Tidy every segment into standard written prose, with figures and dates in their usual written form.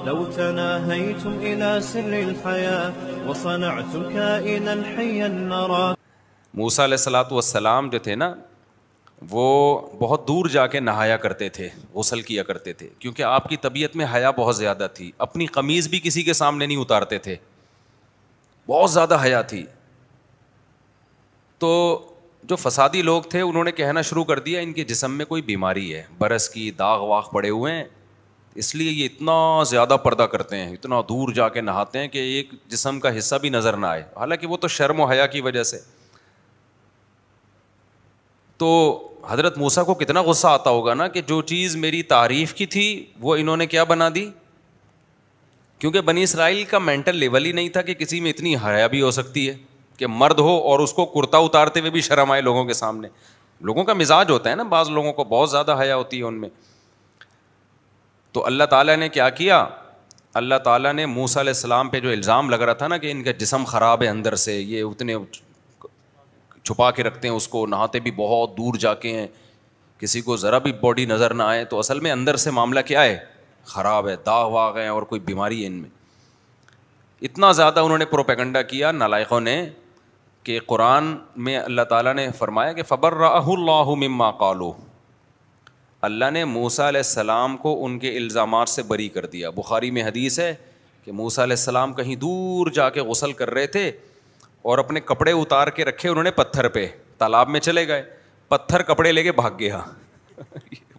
لو تناهيتم إلى سر الحياة وصنعتم كائنا حيا نرى. موسیٰ علیہ الصلوۃ والسلام جو تھے نا وہ بہت دور جا کے نہایا کرتے تھے, غسل کیا کرتے تھے, کیونکہ آپ کی طبیعت میں حیا بہت زیادہ تھی. اپنی قمیض بھی کسی کے سامنے نہیں اتارتے تھے, بہت زیادہ حیا تھی. تو جو فسادی لوگ تھے انہوں نے کہنا شروع کر دیا ان کے جسم میں کوئی بیماری ہے, برس کی داغ واغ پڑے ہوئے ہیں, اس لیے یہ اتنا زیادہ پردہ کرتے ہیں, اتنا دور جا کے نہاتے ہیں کہ ایک جسم کا حصہ بھی نظر نہ آئے. حالانکہ وہ تو شرم و حیا کی وجہ سے. تو حضرت موسیٰ کو کتنا غصہ آتا ہوگا نا کہ جو چیز میری تعریف کی تھی وہ انہوں نے کیا بنا دی. کیونکہ بنی اسرائیل کا مینٹل لیول ہی نہیں تھا کہ کسی میں اتنی حیا بھی ہو سکتی ہے کہ مرد ہو اور اس کو کرتا اتارتے ہوئے بھی شرم آئے لوگوں کے سامنے. لوگوں کا مزاج ہوتا ہے نا, بعض لوگوں کو بہت زیادہ حیا ہوتی ہے ان میں. تو اللہ تعالیٰ نے کیا کیا, اللہ تعالیٰ نے موسیٰ علیہ السلام پہ جو الزام لگ رہا تھا نا کہ ان کا جسم خراب ہے اندر سے, یہ اتنے چھپا کے رکھتے ہیں اس کو, نہاتے بھی بہت دور جا کے ہیں, کسی کو ذرا بھی باڈی نظر نہ آئے, تو اصل میں اندر سے معاملہ کیا ہے, خراب ہے, داغ واغ ہیں اور کوئی بیماری ہے ان میں. اتنا زیادہ انہوں نے پروپیگنڈا کیا نالائقوں نے کہ قرآن میں اللہ تعالیٰ نے فرمایا کہ فَبَرَّأَهُ اللَّهُ مِمَّا قَالُوا, اللہ نے موسیٰ علیہ السلام کو ان کے الزامات سے بری کر دیا. بخاری میں حدیث ہے کہ موسیٰ علیہ السلام کہیں دور جا کے غسل کر رہے تھے اور اپنے کپڑے اتار کے رکھے انہوں نے پتھر پہ, تالاب میں چلے گئے, پتھر کپڑے لے کے بھاگ گیا.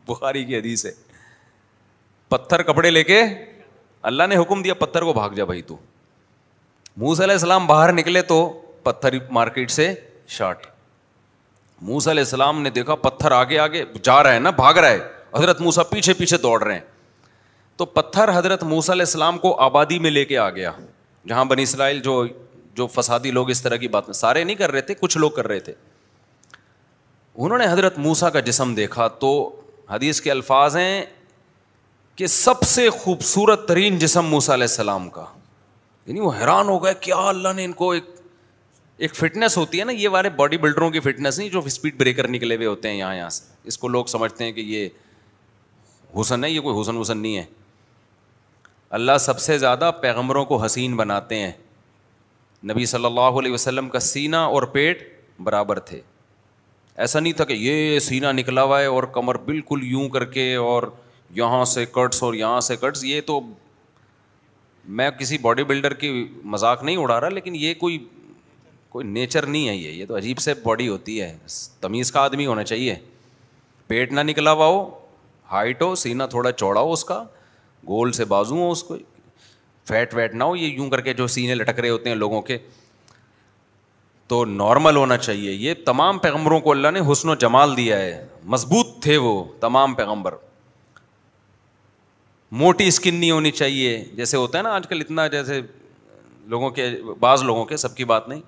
بخاری کی حدیث ہے, پتھر کپڑے لے کے اللہ نے حکم دیا پتھر کو بھاگ جا بھائی تو. موسیٰ علیہ السلام باہر نکلے تو پتھر مارکیٹ سے شارٹ. موسیٰ علیہ السلام نے دیکھا پتھر آگے آگے جا رہا ہے نا, بھاگ رہا ہے, حضرت موسیٰ پیچھے پیچھے دوڑ رہے ہیں. تو پتھر حضرت موسیٰ علیہ السلام کو آبادی میں لے کے آ گیا, جہاں بنی اسرائیل جو فسادی لوگ اس طرح کی بات, سارے نہیں کر رہے تھے, کچھ لوگ کر رہے تھے. انہوں نے حضرت موسیٰ کا جسم دیکھا تو حدیث کے الفاظ ہیں کہ سب سے خوبصورت ترین جسم موسیٰ علیہ السلام کا. یعنی وہ حیران ہو گئے, کیا اللہ نے ان کو ایک فٹنس ہوتی ہے نا, یہ والے باڈی بلڈروں کی فٹنس نہیں جو اسپیڈ بریکر نکلے ہوئے ہوتے ہیں یہاں سے, اس کو لوگ سمجھتے ہیں کہ یہ حسن ہے, یہ کوئی حسن نہیں ہے. اللہ سب سے زیادہ پیغمبروں کو حسین بناتے ہیں. نبی صلی اللہ علیہ وسلم کا سینہ اور پیٹ برابر تھے. ایسا نہیں تھا کہ یہ سینہ نکلا ہوا ہے اور کمر بالکل یوں کر کے اور یہاں سے کٹس اور یہاں سے کٹس. یہ تو میں کسی باڈی بلڈر کی مذاق نہیں اڑا رہا, لیکن یہ کوئی نیچر نہیں ہے, یہ تو عجیب سے باڈی ہوتی ہے. تمیز کا آدمی ہونا چاہیے, پیٹ نہ نکلا ہوا ہو, ہائٹ ہو, سینہ تھوڑا چوڑا ہو, اس کا گول سے بازو ہو, اس کو فیٹ ویٹ نہ ہو, یہ یوں کر کے جو سینے لٹک رہے ہوتے ہیں لوگوں کے, تو نارمل ہونا چاہیے. یہ تمام پیغمبروں کو اللہ نے حسن و جمال دیا ہے, مضبوط تھے وہ تمام پیغمبر. موٹی اسکن نہیں ہونی چاہیے, جیسے ہوتا ہے نا آج کل اتنا, جیسے لوگوں کے, بعض لوگوں کے, سب کی بات نہیں.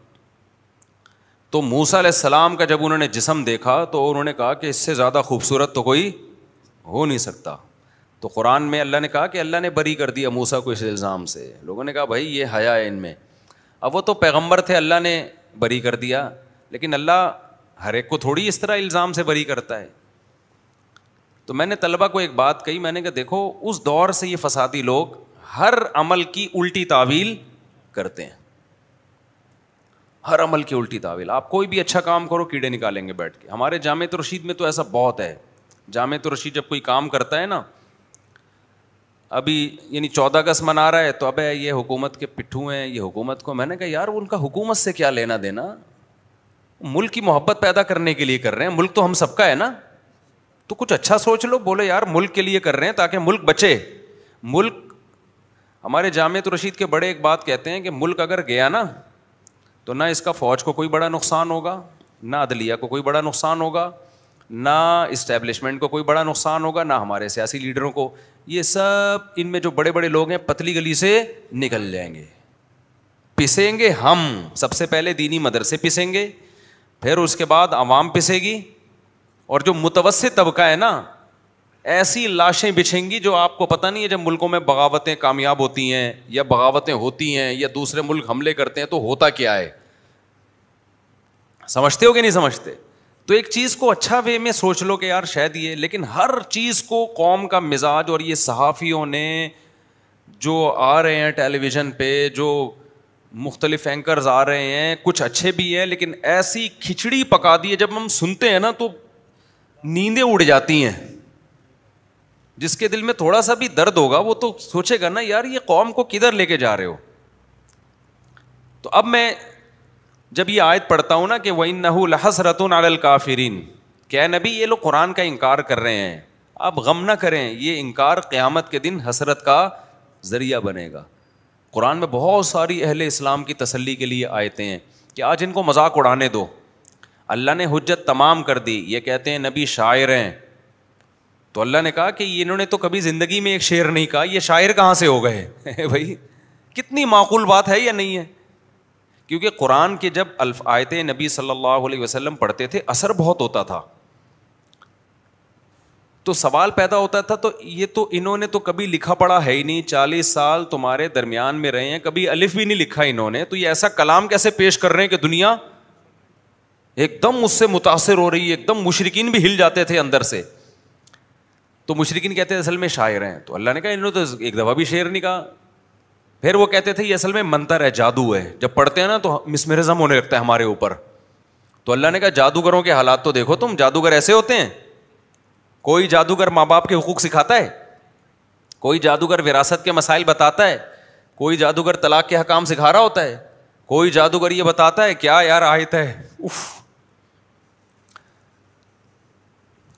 تو موسیٰ علیہ السلام کا جب انہوں نے جسم دیکھا تو انہوں نے کہا کہ اس سے زیادہ خوبصورت تو کوئی ہو نہیں سکتا. تو قرآن میں اللہ نے کہا کہ اللہ نے بری کر دیا موسیٰ کو اس الزام سے. لوگوں نے کہا بھائی یہ حیا ہے ان میں. اب وہ تو پیغمبر تھے, اللہ نے بری کر دیا, لیکن اللہ ہر ایک کو تھوڑی اس طرح الزام سے بری کرتا ہے. تو میں نے طلبہ کو ایک بات کہی, میں نے کہا دیکھو اس دور سے یہ فسادی لوگ ہر عمل کی الٹی تعویل کرتے ہیں, ہر عمل کی الٹی تعویل. آپ کوئی بھی اچھا کام کرو کیڑے نکالیں گے بیٹھ کے. ہمارے جامعۃ الرشید میں تو ایسا بہت ہے. جامعۃ الرشید جب کوئی کام کرتا ہے نا, ابھی یعنی 14 اگست منا رہا ہے تو اب یہ حکومت کے پٹھو ہیں, یہ حکومت کو, میں نے کہا یار ان کا حکومت سے کیا لینا دینا, ملک کی محبت پیدا کرنے کے لیے کر رہے ہیں, ملک تو ہم سب کا ہے نا, تو کچھ اچھا سوچ لو. بولے یار ملک کے لیے کر رہے ہیں تاکہ ملک بچے. ملک, ہمارے جامعۃ الرشید کے بڑے ایک بات کہتے ہیں کہ ملک اگر گیا نا تو نہ اس کا فوج کو کوئی بڑا نقصان ہوگا, نہ عدلیہ کو کوئی بڑا نقصان ہوگا, نہ اسٹیبلشمنٹ کو کوئی بڑا نقصان ہوگا, نہ ہمارے سیاسی لیڈروں کو. یہ سب ان میں جو بڑے بڑے لوگ ہیں پتلی گلی سے نکل جائیں گے. پسیں گے ہم, سب سے پہلے دینی مدرسے پسیں گے, پھر اس کے بعد عوام پسے گی, اور جو متوسط طبقہ ہے نا ایسی لاشیں بچھیں گی جو آپ کو پتہ نہیں ہے. جب ملکوں میں بغاوتیں کامیاب ہوتی ہیں یا بغاوتیں ہوتی ہیں یا دوسرے ملک حملے کرتے ہیں تو ہوتا کیا ہے, سمجھتے ہو کہ نہیں سمجھتے؟ تو ایک چیز کو اچھا وے میں سوچ لو کہ یار شاید یہ, لیکن ہر چیز کو قوم کا مزاج, اور یہ صحافیوں نے جو آ رہے ہیں ٹیلی ویژن پہ, جو مختلف اینکرز آ رہے ہیں, کچھ اچھے بھی ہیں, لیکن ایسی کھچڑی پکا دی ہے جب ہم سنتے ہیں نا تو نیندیں اڑ جاتی ہیں. جس کے دل میں تھوڑا سا بھی درد ہوگا وہ تو سوچے گا نا یار یہ قوم کو کدھر لے کے جا رہے ہو. تو اب میں جب یہ آیت پڑھتا ہوں نا کہ وَإِنَّهُ لَحَسْرَةٌ عَلَى الْكَافِرِينَ, کہ اے نبی یہ لوگ قرآن کا انکار کر رہے ہیں, آپ غم نہ کریں, یہ انکار قیامت کے دن حسرت کا ذریعہ بنے گا. قرآن میں بہت ساری اہل اسلام کی تسلی کے لیے آیتیں ہیں کہ آج ان کو مذاق اڑانے دو. اللہ نے حجت تمام کر دی. یہ کہتے ہیں نبی شاعر ہیں, تو اللہ نے کہا کہ انہوں نے تو کبھی زندگی میں ایک شعر نہیں کہا, یہ شاعر کہاں سے ہو گئے بھائی, کتنی معقول بات ہے یا نہیں ہے. کیونکہ قرآن کے جب آیتیں نبی صلی اللہ علیہ وسلم پڑھتے تھے اثر بہت ہوتا تھا, تو سوال پیدا ہوتا تھا تو یہ تو انہوں نے تو کبھی لکھا پڑھا ہے ہی نہیں, 40 سال تمہارے درمیان میں رہے ہیں, کبھی الف بھی نہیں لکھا انہوں نے, تو یہ ایسا کلام کیسے پیش کر رہے ہیں کہ دنیا ایک دم اس سے متاثر ہو رہی ہے, ایک دم مشرکین بھی ہل جاتے تھے اندر سے. تو مشرکین کہتے ہیں اصل میں شاعر ہیں, تو اللہ نے کہا انہوں نے تو ایک دفعہ بھی شعر نہیں کہا. پھر وہ کہتے تھے یہ اصل میں منتر ہے, جادو ہے, جب پڑھتے ہیں نا تو مسمرزم ہونے لگتا ہے ہمارے اوپر. تو اللہ نے کہا جادوگروں کے حالات تو دیکھو تم, جادوگر ایسے ہوتے ہیں. کوئی جادوگر ماں باپ کے حقوق سکھاتا ہے, کوئی جادوگر وراثت کے مسائل بتاتا ہے, کوئی جادوگر طلاق کے حکام سکھا رہا ہوتا ہے, کوئی جادوگر یہ بتاتا ہے کیا یار آیت ہے.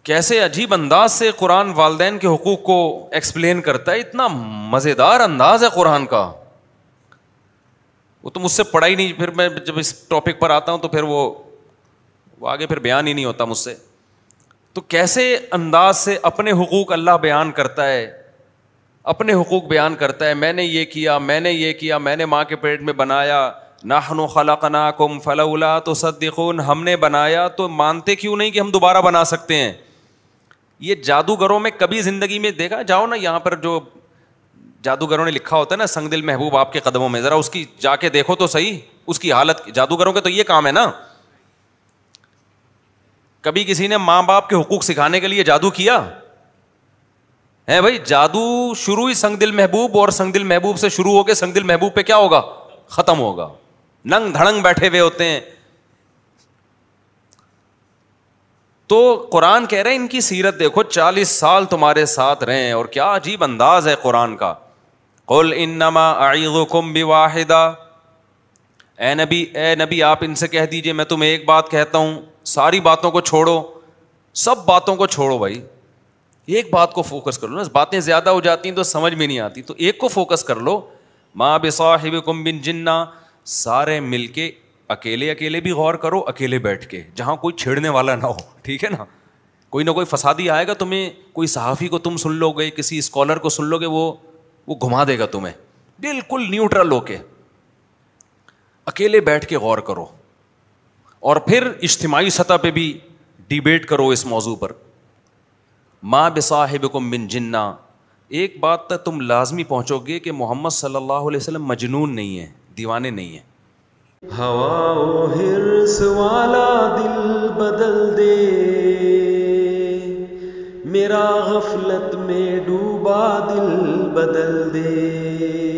کیسے عجیب انداز سے قرآن والدین کے حقوق کو ایکسپلین کرتا ہے, اتنا مزیدار انداز ہے قرآن کا. وہ تو مجھ سے پڑھا ہی نہیں, پھر میں جب اس ٹاپک پر آتا ہوں تو پھر وہ آگے پھر بیان ہی نہیں ہوتا مجھ سے. تو کیسے انداز سے اپنے حقوق اللہ بیان کرتا ہے, اپنے حقوق بیان کرتا ہے. میں نے یہ کیا, میں نے یہ کیا, میں نے ماں کے پیٹ میں بنایا, نحن خلقناکم فلولا تصدقون, ہم نے بنایا تو مانتے کیوں نہیں کہ ہم دوبارہ بنا سکتے ہیں. یہ جادوگروں میں کبھی زندگی میں دیکھا, جاؤ نا یہاں پر جو جادوگروں نے لکھا ہوتا ہے نا سنگ دل محبوب آپ کے قدموں میں, ذرا اس کی جا کے دیکھو تو صحیح اس کی حالت. جادوگروں کے تو یہ کام ہے نا. کبھی کسی نے ماں باپ کے حقوق سکھانے کے لیے جادو کیا ہے بھائی؟ جادو شروع ہی سنگ دل محبوب, اور سنگ دل محبوب سے شروع ہو کے سنگ دل محبوب پہ کیا ہوگا, ختم ہوگا. ننگ دھڑنگ بیٹھے ہوئے ہوتے ہیں. تو قرآن کہہ رہے ہیں ان کی سیرت دیکھو, 40 سال تمہارے ساتھ رہے, اور کیا عجیب انداز ہے قرآن کا. قل انما اعظکم بواحدہ, اے نبی آپ ان سے کہہ دیجئے میں تمہیں ایک بات کہتا ہوں, ساری باتوں کو چھوڑو, سب باتوں کو چھوڑو بھائی, ایک بات کو فوکس کر لو. باتیں زیادہ ہو جاتی ہیں تو سمجھ میں نہیں آتی, تو ایک کو فوکس کر لو. ما بصاحبکم من جنہ, سارے مل کے اکیلے بھی غور کرو, اکیلے بیٹھ کے, جہاں کوئی چھیڑنے والا نہ ہو, ٹھیک ہے نا. کوئی نہ کوئی فسادی آئے گا تمہیں, کوئی صحافی کو تم سن لو گے, کسی اسکالر کو سن لو گے, وہ گھما دے گا تمہیں. بالکل نیوٹرل ہو کے اکیلے بیٹھ کے غور کرو, اور پھر اجتماعی سطح پہ بھی ڈیبیٹ کرو اس موضوع پر. ما بصاحبکم من جنہ, ایک بات تک تم لازمی پہنچو گے کہ محمد صلی اللہ علیہ وسلم مجنون نہیں ہیں, دیوانے نہیں ہیں. ہوا و حرص والا دل بدل دے, میرا غفلت میں ڈوبا دل بدل دے.